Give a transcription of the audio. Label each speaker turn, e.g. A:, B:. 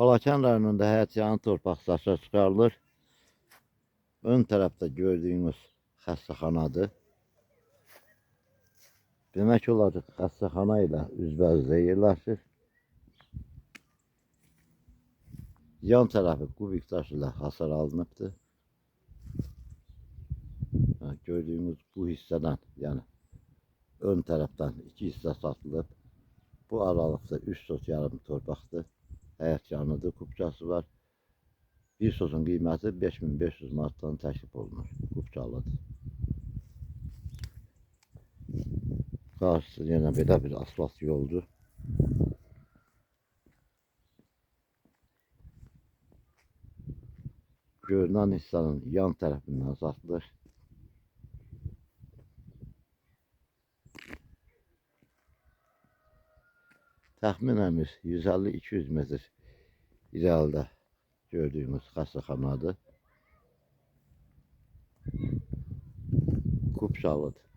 A: Balakən rayonunda həyətyanı torpaq satışa çıxarılır. Ön tərəfdə gördüyünüz xəstəxanadır. Demək olar ki, xəstəxana ilə üzbəüzdə yerləşir. Yan tərəfi kubik daş ilə hasar alınıbdır. Gördüyünüz bu hissədən, yəni ön tərəfdən 2 hissə satılıb. Bu aralıqda 3 sot yarım torpaqdır. Həyətyanıdır, kubçası var. Bir sotun qiyməti 5500 manatdan təklif olunur. Kubçalıdır. Qarşısı yenə belə bir asfalt yoldur. Görünən hissənin yan tərəfindən satılır. Təxminən 150-200 metr irəlidə gördüyümüz xəstəxanadır. Kubçalıdır.